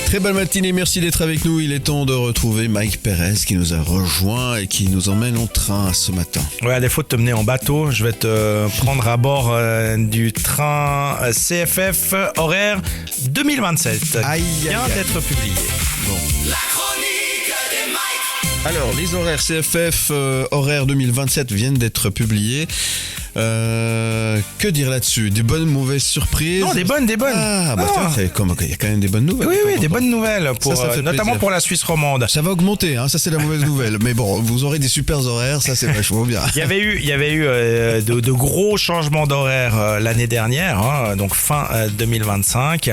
Très belle matinée, merci d'être avec nous. Il est temps de retrouver Mike Perez qui nous a rejoint et qui nous emmène en train ce matin. Ouais, à défaut de te mener en bateau, je vais te prendre à bord du train CFF horaire 2027. Aïe, vient aïe, aïe. d'être publié. Bon. La chronique de Mike. Alors, les horaires CFF horaires 2027 viennent d'être publiés. Que dire là-dessus? Des bonnes, mauvaises surprises? Non, des bonnes. Ah, bah Ah. tiens, il y a quand même des bonnes nouvelles. Oui, des bonnes nouvelles, pour, Ça fait notamment plaisir. pour la Suisse romande. Ça va augmenter, hein, ça c'est la mauvaise nouvelle. Mais bon, vous aurez des super horaires, ça c'est vachement bien. Il y avait eu de gros changements d'horaire l'année dernière, hein, donc fin 2025.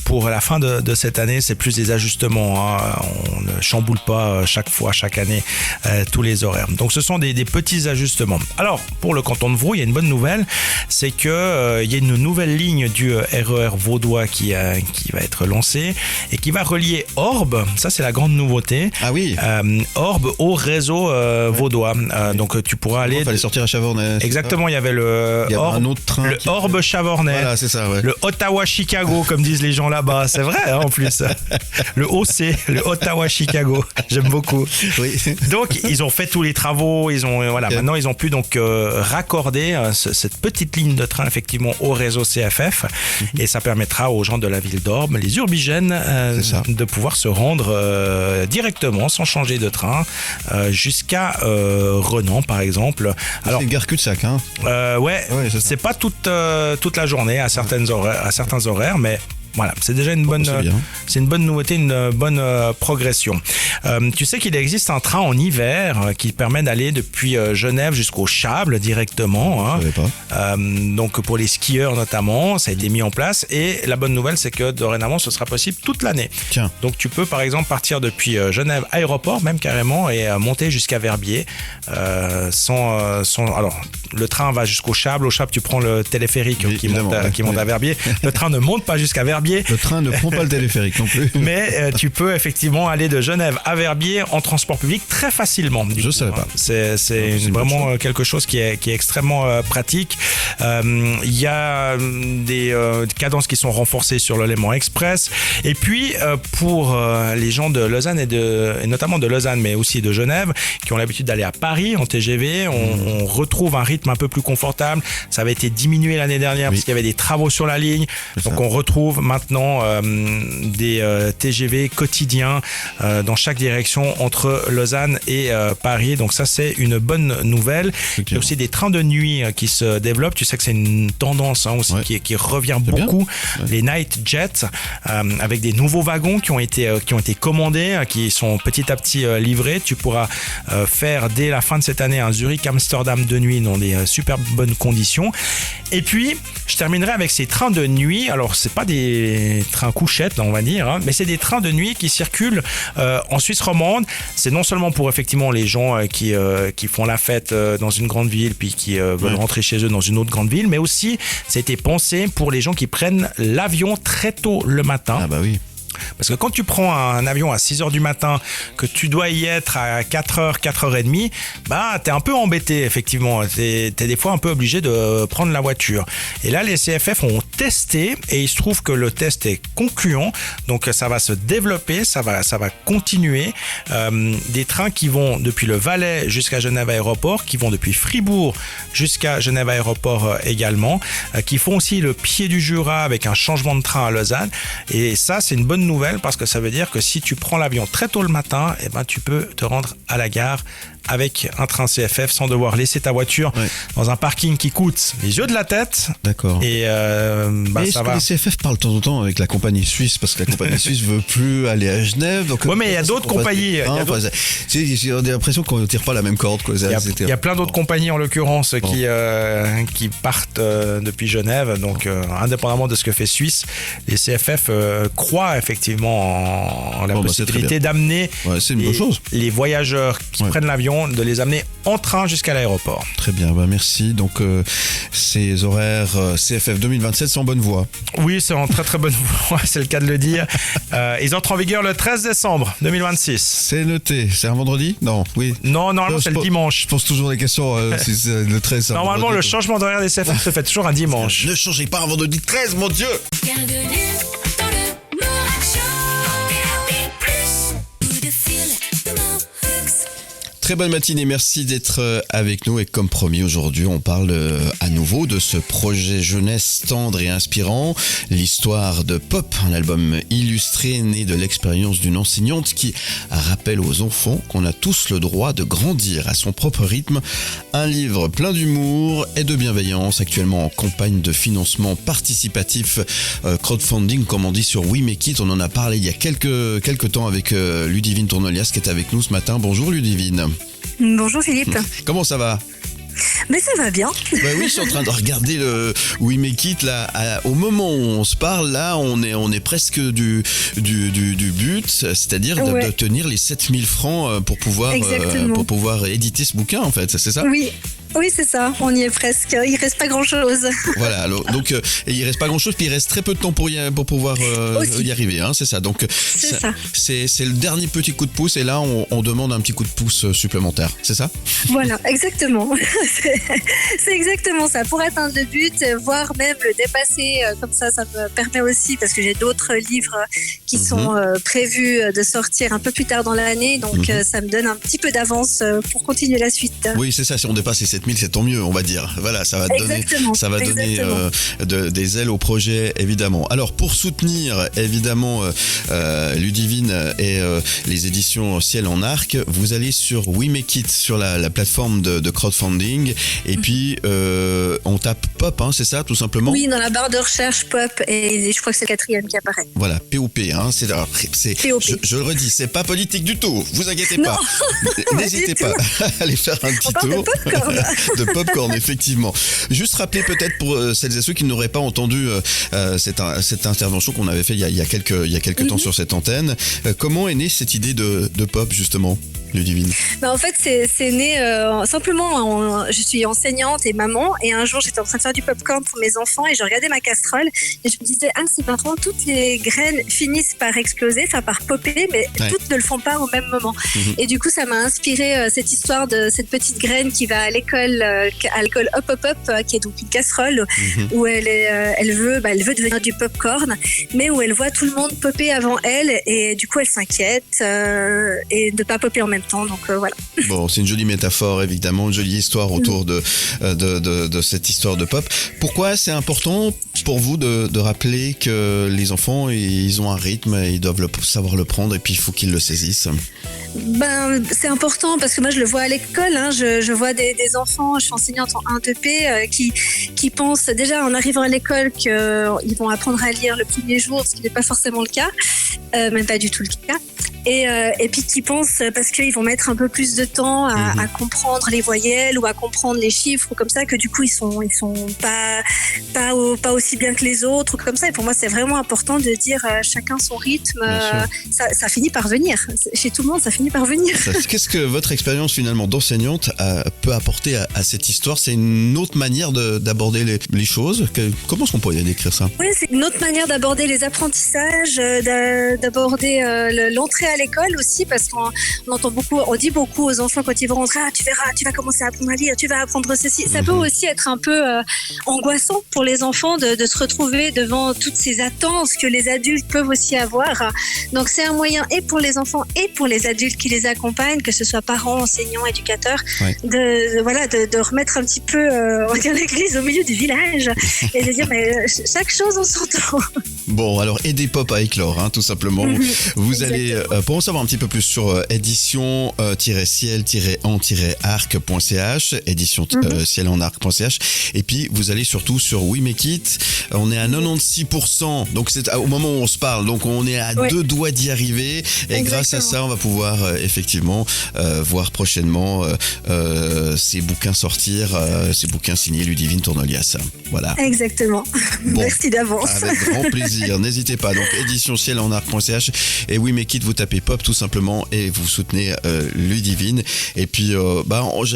Pour la fin de cette année, c'est plus des ajustements. Hein. On ne chamboule pas chaque année tous les horaires. Donc ce sont des petits ajustements. Alors pour le canton de Vaud, il y a une bonne nouvelle, c'est que il y a une nouvelle ligne du RER vaudois qui va être lancée et qui va relier Orbe. Ça c'est la grande nouveauté. Ah oui, Orbe au réseau vaudois. Donc tu pourras aller. il fallait sortir à Chavornay. Exactement, il y avait Il y avait un autre train. le Orbe Chavornay. Voilà, c'est ça, ouais. Le Ottawa-Chicago, comme disent les gens là-bas. C'est vrai, hein, en plus. Le OC, le Ottawa-Chicago. J'aime beaucoup. Oui. Donc, ils ont fait tous les travaux. Maintenant, ils ont pu donc raccorder cette petite ligne de train, effectivement, au réseau CFF. Et ça permettra aux gens de la ville d'Orbe, les urbigènes, C'est ça. de pouvoir se rendre directement, sans changer de train, jusqu'à Renan, par exemple. Alors, c'est gare cul-de-sac, hein. Ouais, Ouais, c'est ça. c'est pas toute la journée à certains horaires, mais voilà, c'est déjà une bonne, c'est bien. c'est une bonne nouveauté, une bonne progression. Tu sais qu'il existe un train en hiver qui permet d'aller depuis Genève jusqu'au Chable directement. Hein. Je savais pas. Donc pour les skieurs notamment, ça a été mis en place. Et la bonne nouvelle, c'est que dorénavant, ce sera possible toute l'année. Tiens. Donc tu peux par exemple partir depuis Genève aéroport, même carrément, et monter jusqu'à Verbier. Alors, le train va jusqu'au Chable. Au Chable, tu prends le téléphérique Oui, qui monte évidemment, à Verbier. Le train ne monte pas jusqu'à Verbier. Le train ne prend pas le téléphérique non plus. Mais tu peux effectivement aller de Genève à Verbier en transport public très facilement. Je savais pas. C'est une bonne vraiment quelque chose qui est extrêmement pratique. Il y a des cadences qui sont renforcées sur le Léman Express. Et puis pour les gens de Lausanne et notamment de Lausanne, mais aussi de Genève, qui ont l'habitude d'aller à Paris en TGV, on retrouve un rythme un peu plus confortable. Ça avait été diminué l'année dernière parce qu'il y avait des travaux sur la ligne. Donc on retrouve maintenant des TGV quotidiens dans chaque direction entre Lausanne et Paris. Donc ça, c'est une bonne nouvelle. Il y a aussi des trains de nuit qui se développent. Tu sais que c'est une tendance aussi qui revient beaucoup. Ouais. Les Night Jets avec des nouveaux wagons qui ont été commandés, qui sont petit à petit livrés. Tu pourras faire dès la fin de cette année un Zurich-Amsterdam de nuit dans des super bonnes conditions. Et puis, je terminerai avec ces trains de nuit. Alors, c'est pas des trains couchettes, on va dire, hein, mais c'est des trains de nuit qui circulent en Suisse romande. C'est non seulement pour effectivement les gens qui font la fête dans une grande ville puis qui veulent rentrer chez eux dans une autre grande ville, mais aussi ça a été pensé pour les gens qui prennent l'avion très tôt le matin. Ah bah oui. Parce que quand tu prends un avion à 6h du matin, que tu dois y être à 4h, 4h30, bah, t'es un peu embêté, effectivement. T'es des fois un peu obligé de prendre la voiture. Et là, les CFF ont testé et il se trouve que le test est concluant. Donc, ça va se développer, ça va continuer. Des trains qui vont depuis le Valais jusqu'à Genève Aéroport, qui vont depuis Fribourg jusqu'à Genève Aéroport également, qui font aussi le pied du Jura avec un changement de train à Lausanne. Et ça, c'est une bonne nouvelle parce que ça veut dire que si tu prends l'avion très tôt le matin, eh ben, tu peux te rendre à la gare avec un train CFF sans devoir laisser ta voiture dans un parking qui coûte les yeux de la tête. D'accord. Et est-ce ça que va. les CFF parlent de temps en temps avec la compagnie suisse parce que la compagnie suisse veut plus aller à Genève. Donc, Ouais, mais il y a d'autres compagnies. J'ai l'impression qu'on ne tire pas la même corde. Quoi. Il y a plein d'autres compagnies en l'occurrence qui partent depuis Genève. Donc indépendamment de ce que fait Suisse, les CFF croient effectivement effectivement la Bon, bah, c'est très possibilité bien. d'amener Ouais, c'est une bonne chose. les voyageurs qui Ouais. prennent l'avion, de les amener en train jusqu'à l'aéroport. Très bien, bah merci. Donc ces horaires CFF 2027 sont en bonne voie. Oui, c'est en très très bonne voie, c'est le cas de le dire. Ils entrent en vigueur le 13 décembre 2026. C'est noté. C'est un vendredi? Non, oui. Non, normalement Non, c'est je le pose- dimanche. Je pose toujours les questions si c'est le 13. c'est un Normalement le vendredi. changement d'horaire des CFF se fait toujours un dimanche. Ne changez pas un vendredi 13, mon Dieu! Bienvenue dans le Morning Show. Plus de fil, Morix. Très bonne matinée, merci d'être avec nous et comme promis aujourd'hui on parle à nouveau de ce projet jeunesse tendre et inspirant, l'histoire de Pop, un album illustré né de l'expérience d'une enseignante qui rappelle aux enfants qu'on a tous le droit de grandir à son propre rythme, un livre plein d'humour et de bienveillance actuellement en campagne de financement participatif, crowdfunding comme on dit sur We Make It, on en a parlé il y a quelques temps avec Ludivine Tournolias qui est avec nous ce matin. Bonjour Ludivine. Bonjour Philippe. Comment ça va? Mais ça va bien. Bah oui, je suis en train de regarder le We Make It là. Au moment où on se parle, là, on est presque du but, c'est-à-dire de Ouais. tenir les 7000 francs pour Exactement. pouvoir éditer ce bouquin, en fait, c'est ça? Oui, c'est ça. On y est presque. Il reste pas grand-chose. Voilà, alors, donc il reste pas grand-chose, puis il reste très peu de temps pour pouvoir Aussi. y arriver, hein, c'est ça. Donc C'est ça. c'est le dernier petit coup de pouce, et là, on demande un petit coup de pouce supplémentaire, c'est ça? Voilà, exactement. C'est exactement ça. Pour atteindre le but, voire même le dépasser, comme ça me permet aussi, parce que j'ai d'autres livres qui sont prévus de sortir un peu plus tard dans l'année, donc ça me donne un petit peu d'avance pour continuer la suite. Oui, c'est ça. Si on dépasse les 7000, c'est tant mieux, on va dire. Voilà, ça va donner, Exactement, des ailes au projet, évidemment. Alors, pour soutenir, évidemment, Ludivine et les éditions Ciel en Arc, vous allez sur We Make It, sur la plateforme de crowdfunding, et puis on tape Pop, hein, c'est ça, tout simplement? Oui, dans la barre de recherche Pop, et je crois que c'est le 4e qui apparaît. Voilà, POP, hein, c'est POP. je le redis, c'est pas politique du tout, vous inquiétez Non, pas. N'hésitez du pas à aller faire un petit On parle de tour. popcorn. De popcorn, effectivement. Juste rappeler peut-être pour celles et ceux qui n'auraient pas entendu cette intervention qu'on avait fait il y a quelques temps sur cette antenne, comment est née cette idée de Pop, justement, Ludivine? Bah, en fait, c'est né simplement. Je suis enseignante et maman, et un jour j'étais en train de faire du popcorn pour mes enfants et je regardais ma casserole et je me disais, ah, c'est marrant, toutes les graines finissent par exploser, enfin par popper, mais Ouais. toutes ne le font pas au même moment. Et du coup, ça m'a inspiré cette histoire de cette petite graine qui va à l'école Hop Hop Hop, qui est donc une casserole où elle veut devenir du popcorn, mais où elle voit tout le monde popper avant elle, et du coup elle s'inquiète et de pas popper en même temps. Donc voilà. Bon, c'est une jolie métaphore, évidemment, une jolie histoire autour de cette histoire de Pop. Pourquoi c'est important pour vous de rappeler que les enfants, ils ont un rythme, ils doivent savoir le prendre, et puis il faut qu'ils le saisissent? Ben, c'est important parce que moi je le vois à l'école, hein, je vois des enfants, je suis enseignante en 1-2P qui pensent déjà en arrivant à l'école qu'ils vont apprendre à lire le premier jour, ce qui n'est pas forcément le cas, même pas du tout le cas. Et puis qui pensent, parce qu'ils vont mettre un peu plus de temps à comprendre les voyelles ou à comprendre les chiffres ou comme ça, que du coup ils sont pas aussi bien que les autres ou comme ça. Et pour moi c'est vraiment important de dire chacun son rythme, ça finit par venir. Chez tout le monde ça finit par venir. Qu'est-ce que votre expérience finalement d'enseignante peut apporter à cette histoire? C'est une autre manière d'aborder les choses. Comment est-ce qu'on pourrait décrire ça? Oui, c'est une autre manière d'aborder les apprentissages, d'aborder l'entrée à l'école aussi, parce qu'on dit beaucoup aux enfants quand ils vont rentrer, tu verras, tu vas commencer à apprendre à lire, tu vas apprendre ceci. Ça peut aussi être un peu angoissant pour les enfants de se retrouver devant toutes ces attentes que les adultes peuvent aussi avoir. Donc c'est un moyen et pour les enfants et pour les adultes qui les accompagnent, que ce soit parents, enseignants, éducateurs, de remettre un petit peu on va dire l'église au milieu du village et de dire mais chaque chose en son temps. Bon, alors aidez Pop à éclore, hein, tout simplement. Vous allez, pour en savoir un petit peu plus sur édition-ciel-en-arc.ch, édition-ciel-en-arc.ch, et puis vous allez surtout sur We Make It. On est à 96%, donc c'est au moment où on se parle, donc on est à 2 doigts d'y arriver, et grâce à ça, on va pouvoir effectivement voir prochainement ces bouquins sortir, ces bouquins signés Ludivine Tournolias. Voilà. Exactement. Bon, Merci d'avance. avec grand plaisir. plaisir. N'hésitez pas. Donc, édition ciel en art.ch. Et oui, mais quitte, vous tapez pop tout simplement et vous soutenez Ludivine. Et puis,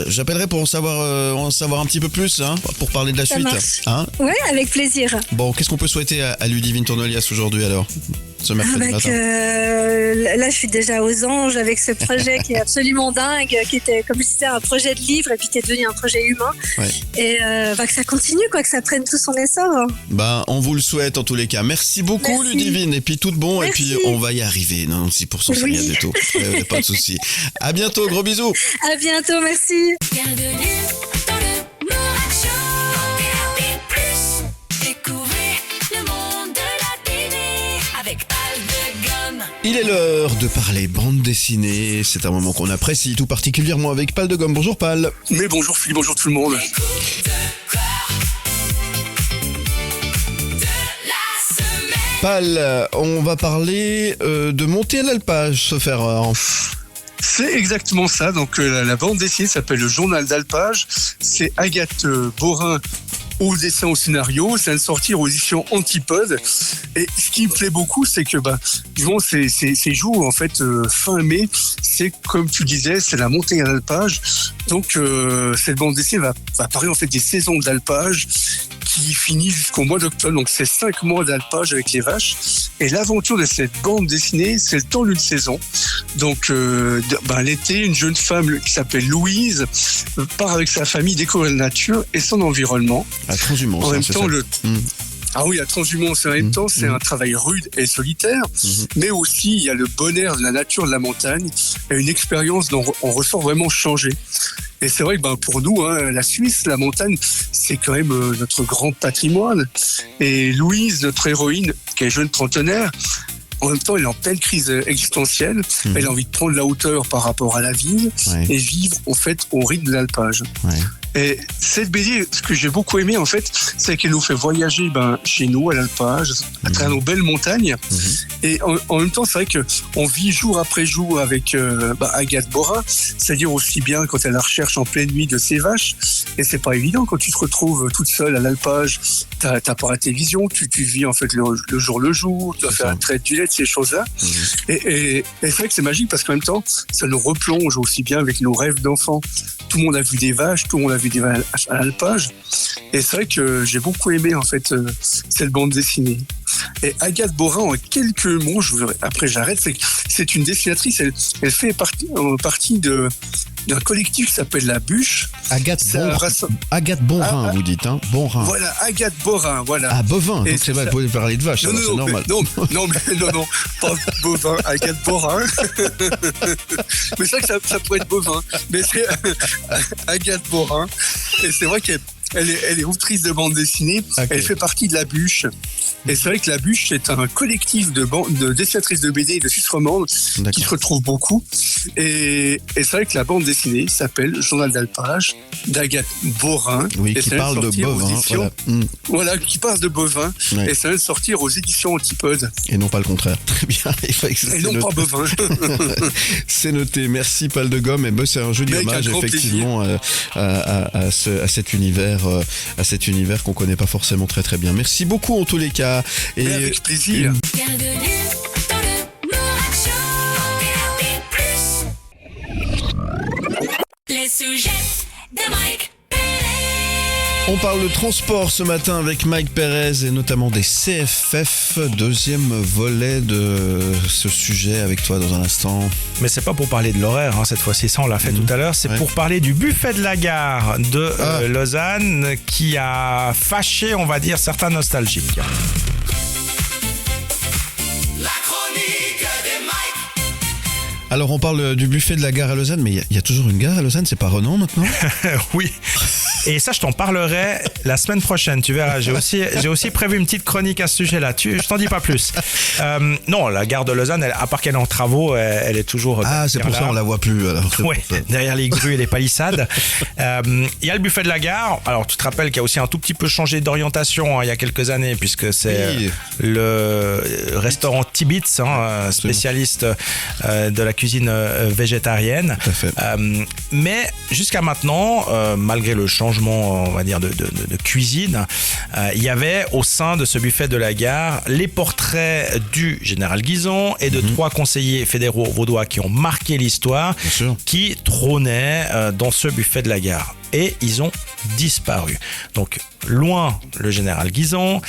j'appellerai pour en savoir un petit peu plus, hein, pour parler de la Ça suite. marche. Hein. Ouais, avec plaisir. Bon, qu'est-ce qu'on peut souhaiter à Ludivine Tournelias aujourd'hui alors, ce mercredi matin? Là, je suis déjà aux anges avec ce projet qui est absolument dingue, qui était, comme je disais, un projet de livre et puis qui est devenu un projet humain. Ouais. Et que ça continue, quoi, que ça prenne tout son essor. On vous le souhaite en tous les cas. Merci beaucoup, Merci. Ludivine. Et puis tout de bon. Merci. Et puis on va y arriver. 96%, c'est Oui. rien du tout. Pas de souci. À bientôt. Gros bisous. À bientôt, merci. Bienvenue dans le Morning Show. Plus. Découvrez le monde de la télé avec Pal de Gomme. Il est l'heure de parler bande dessinée. C'est un moment qu'on apprécie tout particulièrement avec Pal de Gomme. Bonjour Pal. Mais bonjour Philippe, bonjour tout le monde. Pal, on va parler de monter à l'alpage, sauf erreur. C'est exactement ça. Donc la bande dessinée s'appelle Le Journal d'Alpage. C'est Agathe Borin au dessin, au scénario. Ça vient de sortir aux éditions Antipode. Et ce qui me plaît beaucoup, c'est que disons, ces jours, en fait, fin mai, c'est comme tu disais, c'est la montée à l'alpage. Donc cette bande dessinée va parler en fait des saisons d'alpage qui finit jusqu'au mois d'octobre. Donc c'est 5 mois d'alpage avec les vaches. Et l'aventure de cette bande dessinée, c'est le temps d'une saison. Donc l'été, une jeune femme qui s'appelle Louise part avec sa famille découvrir la nature et son environnement. La transhumance. En même c'est temps, ça. Ah oui, la transhumance, en même temps, c'est un travail rude et solitaire, mais aussi il y a le bonheur de la nature, de la montagne, et une expérience dont on ressort vraiment changé. Et c'est vrai que pour nous, la Suisse, la montagne, c'est quand même notre grand patrimoine. Et Louise, notre héroïne, qui est jeune trentenaire, en même temps, elle est en pleine crise existentielle. Elle a envie de prendre la hauteur par rapport à la ville et vivre en fait au rythme de l'alpage. Ouais. Et cette BD, ce que j'ai beaucoup aimé en fait, c'est qu'elle nous fait voyager chez nous à l'alpage, à travers nos belles montagnes. Et en même temps, c'est vrai que on vit jour après jour avec Agathe Borin, c'est-à-dire aussi bien quand elle la recherche en pleine nuit de ses vaches. Et c'est pas évident quand tu te retrouves toute seule à l'alpage. T'as pas la télévision, tu vis en fait le jour le jour, tu dois faire la traite du lait, ces choses-là. Et c'est vrai que c'est magique parce qu'en même temps, ça nous replonge aussi bien avec nos rêves d'enfants. Tout le monde a vu des vaches, tout le monde a vu des vaches à l'alpage. Et c'est vrai que j'ai beaucoup aimé en fait cette bande dessinée. Et Agathe Borin, en quelques mots, après j'arrête, c'est une dessinatrice, elle fait partie d'un collectif qui s'appelle La Bûche. Agathe Bonrin, vous dites, hein? Bonrin. Voilà, Agathe Borin, voilà. Ah, bovin, Et donc c'est vrai, vous pouvez parler de vache, c'est normal. Non, pas bovin, Agathe Borin. Mais c'est vrai que ça pourrait être bovin. Mais c'est Agathe Borin. Et c'est vrai qu'elle est autrice de bande dessinée. Okay. Elle fait partie de La Bûche. Et c'est vrai que La Bûche, c'est un collectif de dessinatrices de BD et de Suisse romande qui se retrouvent beaucoup. Et c'est vrai que la bande dessinée s'appelle Journal d'alpage d'Agathe Borin. Oui, qui parle de bovin. Voilà, qui parle de bovin. Ouais. Et ça vient de sortir aux éditions Antipode. Et non pas le contraire. Très bien. Et non pas bovin. C'est noté. Merci Pal de Gomme. Et c'est un joli hommage effectivement à cet univers qu'on connaît pas forcément très très bien. Merci beaucoup en tous les cas. Et avec plaisir. Bienvenue dans le Morning Show. Les sujets de Mike Pérez. On parle de transport ce matin avec Mike Pérez et notamment des CFF. Deuxième volet de ce sujet avec toi dans un instant. Mais c'est pas pour parler de l'horaire, cette fois-ci, ça on l'a fait tout à l'heure. C'est pour parler du buffet de la gare de Lausanne qui a fâché, on va dire, certains nostalgiques. Alors on parle du buffet de la gare à Lausanne, mais il y a toujours une gare à Lausanne, c'est pas Renan maintenant? Oui. Et ça, je t'en parlerai la semaine prochaine. Tu verras, j'ai aussi prévu une petite chronique à ce sujet-là. Je t'en dis pas plus. Non, la gare de Lausanne, à part qu'elle est en travaux, elle est toujours... Ah, c'est pour ça on la voit plus. Alors. Oui, derrière les grues et les palissades. Il y a le buffet de la gare. Alors, tu te rappelles qu'il y a aussi un tout petit peu changé d'orientation il y a quelques années, puisque c'est le restaurant Tibitz, spécialiste de la cuisine végétarienne. Tout à fait. Mais jusqu'à maintenant, malgré le changement changement, on va dire, de cuisine, il y avait au sein de ce buffet de la gare les portraits du général Guizon et de 3 conseillers fédéraux vaudois qui ont marqué l'histoire, Bien sûr. qui trônaient dans ce buffet de la gare. Et ils ont disparu. Donc, loin le général Guizon.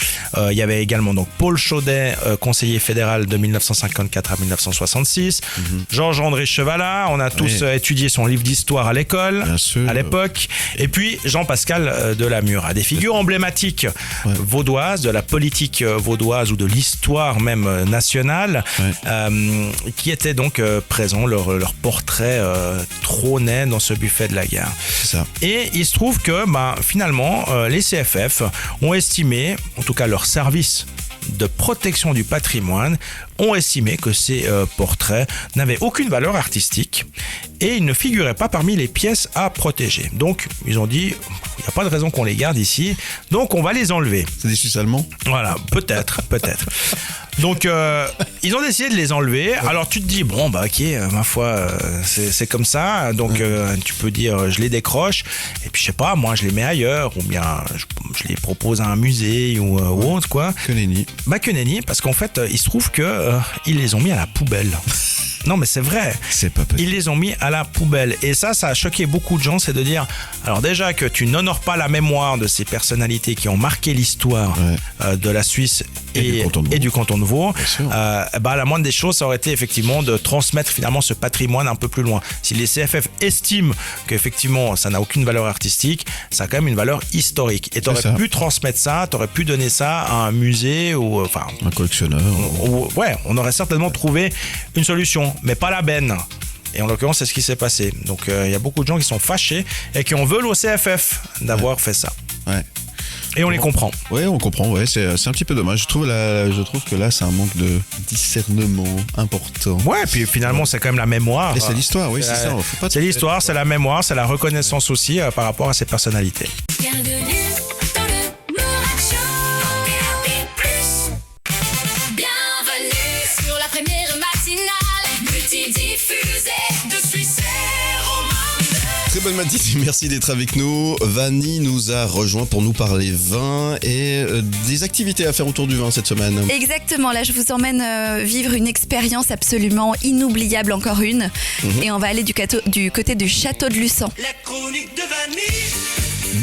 Il y avait également donc Paul Chaudet, conseiller fédéral de 1954 à 1966. Georges-André Chevalat, on a tous étudié son livre d'histoire à l'école, Bien sûr. à l'époque. Et puis Jean-Pascal Delamure, des figures emblématiques vaudoises, de la politique vaudoise ou de l'histoire même nationale, qui étaient donc présents. Leur portrait trônait dans ce buffet de la gare. C'est ça. Et il se trouve que finalement, les CFF ont estimé, en tout cas leur service de protection du patrimoine, ont estimé que ces portraits n'avaient aucune valeur artistique et ils ne figuraient pas parmi les pièces à protéger. Donc, ils ont dit, il n'y a pas de raison qu'on les garde ici, donc on va les enlever. C'est des Suisses allemands? Voilà, peut-être. Donc, ils ont décidé de les enlever. Alors, tu te dis, bon, bah, ok, ma foi, c'est comme ça. Donc, tu peux dire, je les décroche. Et puis, je sais pas, moi, je les mets ailleurs. Ou bien, je les propose à un musée ou autre, quoi. Que nenni. Bah, que nenni, parce qu'en fait, il se trouve que ils les ont mis à la poubelle. Non, mais c'est vrai. C'est pas possible. Ils les ont mis à la poubelle. Et ça a choqué beaucoup de gens. C'est de dire, alors déjà que tu n'honores pas la mémoire de ces personnalités qui ont marqué l'histoire de la Suisse et du canton de Vaud. La moindre des choses, ça aurait été effectivement de transmettre finalement ce patrimoine un peu plus loin. Si les CFF estiment qu'effectivement ça n'a aucune valeur artistique, ça a quand même une valeur historique. Et tu aurais pu transmettre ça, tu aurais pu donner ça à un musée ou enfin un collectionneur. On aurait certainement trouvé une solution, mais pas la benne. Et en l'occurrence, c'est ce qui s'est passé. Donc il y a beaucoup de gens qui sont fâchés et qui en veulent au CFF d'avoir fait ça. Ouais. Et on les comprend. Ouais, on comprend. Ouais, c'est un petit peu dommage. Je trouve que là, c'est un manque de discernement important. Ouais, puis finalement, c'est quand même la mémoire. Et c'est l'histoire, oui, c'est ça. C'est l'histoire, c'est la mémoire, c'est la reconnaissance aussi par rapport à ces personnalités. Bienvenue dans le Morning Show. Plus. Bienvenue sur la première matinale multidiffusée de Suisse romande. Très bonne matinée, merci d'être avec nous. Vanny nous a rejoint pour nous parler vin et des activités à faire autour du vin cette semaine. Exactement, là je vous emmène vivre une expérience absolument inoubliable, encore une. Et on va aller du côté du château de Luçon. La chronique de Vanny.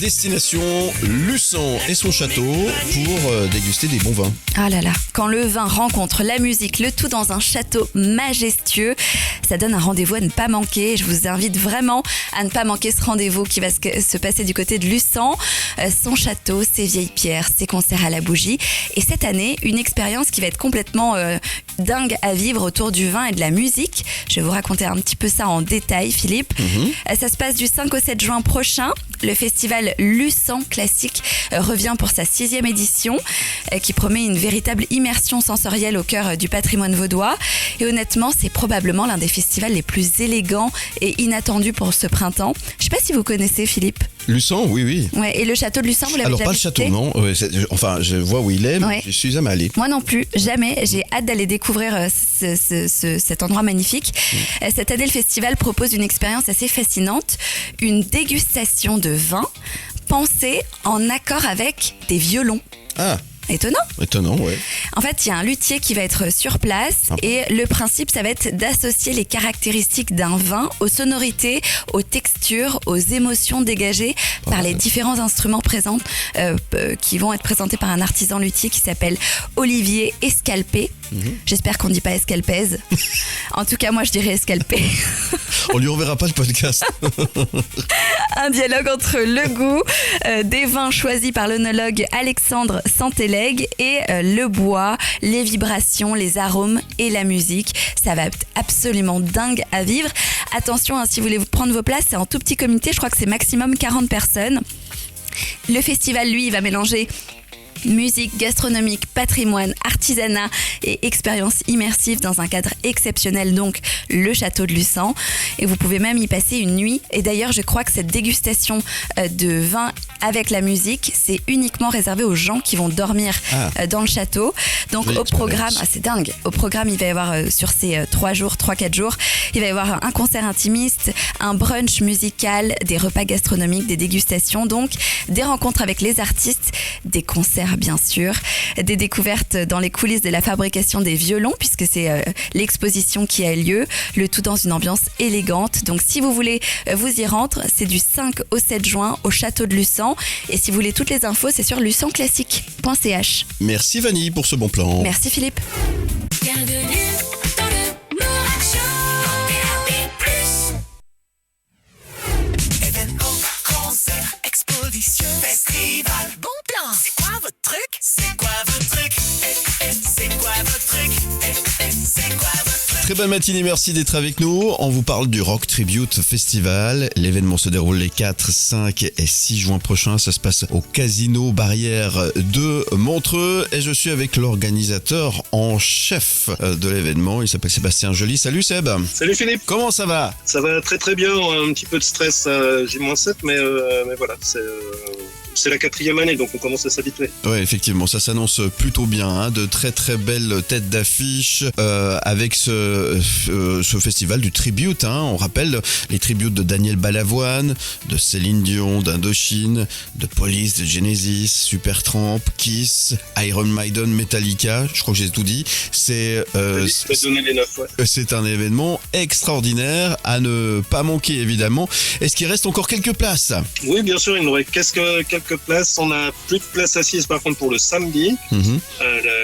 Destination Luçon et son château pour déguster des bons vins. Ah là là, quand le vin rencontre la musique, le tout dans un château majestueux, ça donne un rendez-vous à ne pas manquer. Je vous invite vraiment à ne pas manquer ce rendez-vous qui va se passer du côté de Luçon. Son château, ses vieilles pierres, ses concerts à la bougie. Et cette année, une expérience qui va être complètement dingue à vivre autour du vin et de la musique. Je vais vous raconter un petit peu ça en détail, Philippe. Ça se passe du 5 au 7 juin prochain. Le festival Luçon Classique revient pour sa 6e édition qui promet une véritable immersion sensorielle au cœur du patrimoine vaudois. Et honnêtement, c'est probablement l'un des festivals les plus élégants et inattendus pour ce printemps. Je ne sais pas si vous connaissez, Philippe. Luçon, oui. Ouais, et le château de Luçon, vous l'avez Alors, déjà pas le visité? château, non. Enfin, je vois où il est, mais je suis jamais allé. Moi non plus, jamais. J'ai hâte d'aller découvrir cet endroit magnifique. Cette année, le festival propose une expérience assez fascinante, une dégustation de vin pensée en accord avec des violons. Ah, Étonnant, ouais. En fait, il y a un luthier qui va être sur place et le principe, ça va être d'associer les caractéristiques d'un vin aux sonorités, aux textures, aux émotions dégagées par les différents instruments présents qui vont être présentés par un artisan luthier qui s'appelle Olivier Escalpé. J'espère qu'on ne dit pas Escalpez. En tout cas, moi, je dirais Escalpé. On lui enverra pas le podcast. Un dialogue entre le goût des vins choisis par l'œnologue Alexandre Santeleg et le bois, les vibrations, les arômes et la musique. Ça va être absolument dingue à vivre. Attention, si vous voulez prendre vos places, c'est en tout petit comité. Je crois que c'est maximum 40 personnes. Le festival, lui, va mélanger musique, gastronomique, patrimoine, artisanat et expérience immersive dans un cadre exceptionnel, donc le château de Luçon. Et vous pouvez même y passer une nuit. Et d'ailleurs, je crois que cette dégustation de vin avec la musique, c'est uniquement réservé aux gens qui vont dormir dans le château. Donc Jolie au programme, expérience. c'est dingue, au programme il va y avoir sur ces 3-4 jours, il va y avoir un concert intimiste, un brunch musical, des repas gastronomiques, des dégustations, donc des rencontres avec les artistes, des concerts bien sûr, des découvertes dans les coulisses de la fabrication des violons puisque c'est l'exposition qui a lieu, le tout dans une ambiance élégante. Donc si vous voulez vous y rendre, c'est du 5 au 7 juin au château de Luçon et si vous voulez toutes les infos, c'est sur luçonclassique.ch. Merci Vanille pour ce bon plan. Merci Philippe. Bienvenue dans le Mourak Show. DAB+. Événements, concerts, expositions, festivals. Bon plan. C'est quoi votre truc? C'est quoi votre truc? C'est quoi votre truc? C'est quoi votre truc? Très bonne matinée, merci d'être avec nous. On vous parle du Rock Tribute Festival. L'événement se déroule les 4, 5 et 6 juin prochains. Ça se passe au Casino Barrière de Montreux. Et je suis avec l'organisateur en chef de l'événement. Il s'appelle Sébastien Joly. Salut Seb. Salut Philippe, Comment ça va? ça va très très bien, un petit peu de stress à J-7, mais voilà, c'est la 4e année, donc on commence à s'habituer. Ouais, effectivement, ça s'annonce plutôt bien. Hein. De très très belles têtes d'affiche avec ce festival du tribute. Hein. On rappelle les tributes de Daniel Balavoine, de Céline Dion, d'Indochine, de Police, de Genesis, Supertramp, Kiss, Iron Maiden, Metallica. Je crois que j'ai tout dit. C'est Je vais te donner les 9, ouais. c'est un événement extraordinaire à ne pas manquer évidemment. Est-ce qu'il reste encore quelques places? Oui, bien sûr, il nous reste quelques places. On a plus de places assises par contre pour le samedi. Mhm.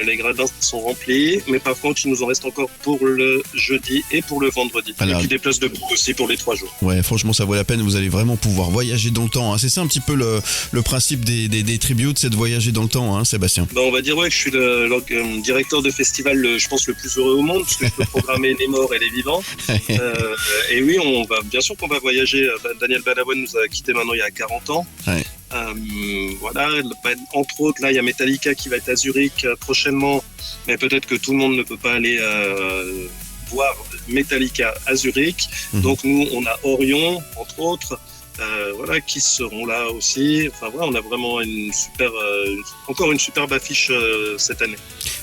Les gradins sont remplis, mais par contre, il nous en reste encore pour le jeudi et pour le vendredi. Alors- Et puis des places debout aussi pour les 3 jours. Ouais, franchement, ça vaut la peine. Vous allez vraiment pouvoir voyager dans le temps. Hein. C'est ça un petit peu le principe des tributes, c'est de voyager dans le temps, hein, Sébastien. On va dire ouais, que je suis le directeur de festival, je pense, le plus heureux au monde, parce que je peux programmer les morts et les vivants. Et oui, bien sûr qu'on va voyager. Daniel Balavoine nous a quittés maintenant il y a 40 ans. Ouais. Voilà, entre autres, là, il y a Metallica qui va être à Zurich prochainement, mais peut-être que tout le monde ne peut pas aller voir Metallica à Zurich. Mhm. Donc nous, on a Orion, entre autres, voilà, qui seront là aussi. Enfin voilà, on a vraiment encore une superbe affiche cette année.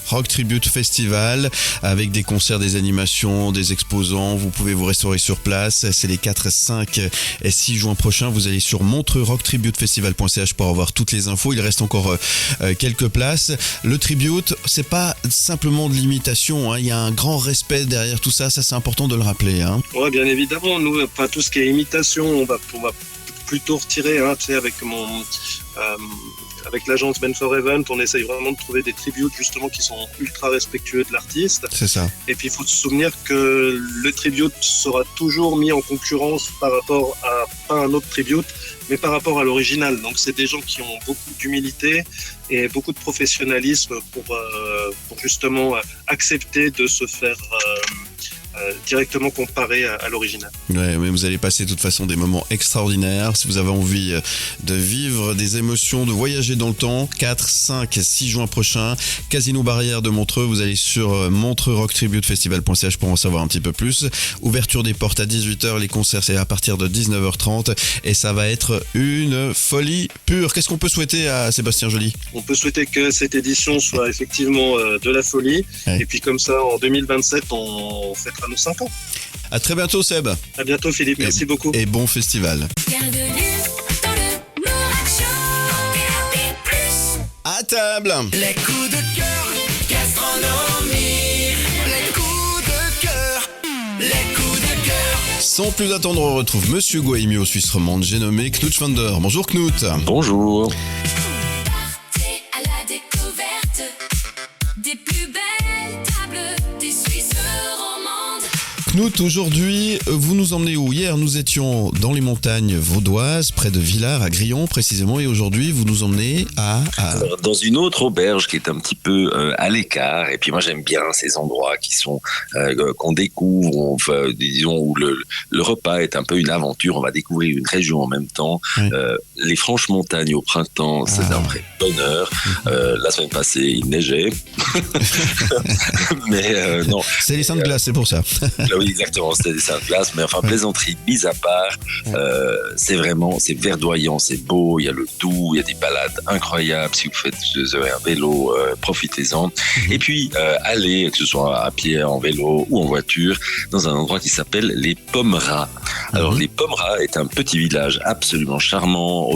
Rock Tribute Festival avec des concerts, des animations, des exposants. Vous pouvez vous restaurer sur place. C'est les 4, 5 et 6 juin prochains. Vous allez sur montreuxrocktributefestival.ch pour avoir toutes les infos. Il reste encore quelques places. Le tribute, c'est pas simplement de l'imitation. Hein. Il y a un grand respect derrière tout ça. Ça, c'est important de le rappeler. Hein. Ouais, bien évidemment. Nous, enfin, tout ce qui est imitation, on va plutôt retirer. Hein, tu sais, avec l'agence Ben for Event, on essaye vraiment de trouver des tributes justement qui sont ultra respectueux de l'artiste. C'est ça. Et puis il faut se souvenir que le tribute sera toujours mis en concurrence par rapport à pas un autre tribute, mais par rapport à l'original. Donc c'est des gens qui ont beaucoup d'humilité et beaucoup de professionnalisme pour justement accepter de se faire directement comparer à l'original. Ouais, mais vous allez passer de toute façon des moments extraordinaires. Si vous avez envie de vivre des émotions, de voyager dans le temps, 4, 5, 6 juin prochain, Casino Barrière de Montreux. Vous allez sur montreuxrocktributefestival.ch pour en savoir un petit peu plus. Ouverture des portes à 18h, les concerts c'est à partir de 19h30 et ça va être une folie pure. Qu'est-ce qu'on peut souhaiter à Sébastien Joly? On peut souhaiter que cette édition soit effectivement de la folie. Ouais. Et puis comme ça, en 2027, on fêtera nos 5 ans. À très bientôt Seb À bientôt Philippe, merci beaucoup. et bon festival. Bienvenue dans le Mourak Show. DAB+. À table. Les coups de cœur, gastronomie. Les coups de cœur, les coups de cœur. Sans plus attendre, on retrouve Monsieur Goemio, Suisse romande, j'ai nommé Knut Schwander. Bonjour Knut. Bonjour. Partez à la découverte des plus belles tables des Suisses romandes. Knut, aujourd'hui, vous nous emmenez où? Hier, nous étions dans les montagnes vaudoises, près de Villars, à Grillon précisément, et aujourd'hui, vous nous emmenez à... Alors, dans une autre auberge qui est un petit peu à l'écart, et puis moi j'aime bien ces endroits qui sont qu'on découvre, disons où le repas est un peu une aventure. On va découvrir une région en même temps. Oui. Les Franches Montagnes au printemps, c'est un vrai bonheur. La semaine passée, il neigeait, mais non. C'est les seins de glace, c'est pour ça. Là, oui, exactement, c'était des dessins de glace, mais enfin, plaisanterie mise à part, c'est verdoyant, c'est beau, il y a le Doubs, il y a des balades incroyables, si vous avez un vélo, profitez-en. Et puis, allez, que ce soit à pied, en vélo ou en voiture, dans un endroit qui s'appelle les Pommeras. Alors, les Pommeras est un petit village absolument charmant,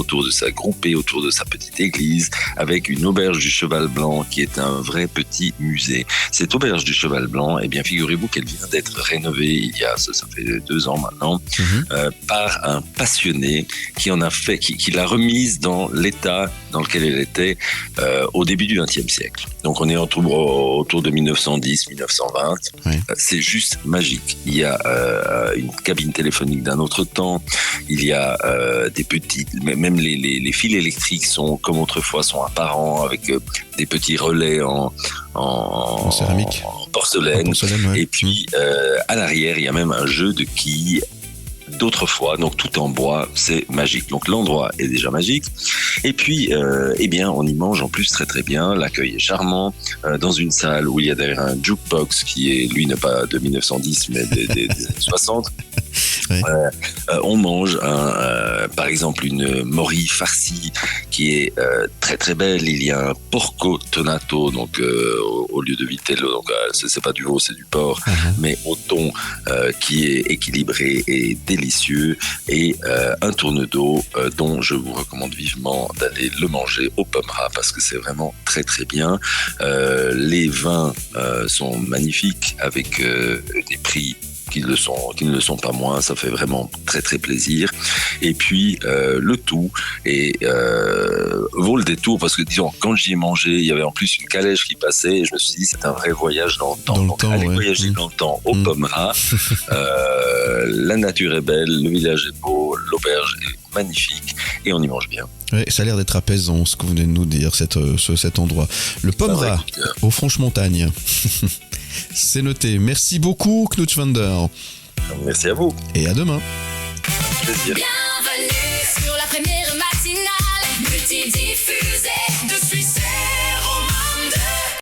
groupé autour de sa petite église, avec une auberge du Cheval Blanc qui est un vrai petit musée. Cette auberge du Cheval Blanc, eh bien, figurez-vous qu'elle vient d'être rénovée ça fait 2 ans maintenant, par un passionné qui l'a remise dans l'état dans lequel elle était au début du XXe siècle. Donc on est autour de 1910-1920. C'est juste magique. Il y a une cabine téléphonique d'un autre temps. Il y a des petites, même les fils électriques sont comme autrefois, sont apparents avec des petits relais en céramique, en porcelaine. Et puis à l'arrière, il y a même un jeu de quilles d'autrefois, donc tout en bois, c'est magique. Donc l'endroit est déjà magique. Et puis, eh bien, on y mange en plus très très bien. L'accueil est charmant. Dans une salle où il y a d'ailleurs un jukebox qui est, lui, n'est pas de 1910, mais des années 60. On mange par exemple une morille farcie qui est très très belle. Il y a un porco tonato, donc au lieu de vitello, donc c'est pas du veau, c'est du porc, mais au thon qui est équilibré et délicieux, et un tourne d'eau dont je vous recommande vivement d'aller le manger au Pommeras parce que c'est vraiment très très bien. Les vins sont magnifiques avec des prix qui ne le sont pas moins, ça fait vraiment très très plaisir. Et puis le tout vaut le détour parce que disons, quand j'y ai mangé, il y avait en plus une calèche qui passait et je me suis dit c'est un vrai voyage dans le temps. Donc allez voyager dans le temps au Pommeras. La nature est belle, le village est beau, l'auberge est magnifique et on y mange bien. Ouais, ça a l'air d'être apaisant ce que vous venez de nous dire, cet endroit. Le Pommeras aux Franches-Montagnes. C'est noté. Merci beaucoup, Knut Wander. Merci à vous. Et à demain. Plaisir. Bienvenue sur la première matinale multidiffusée de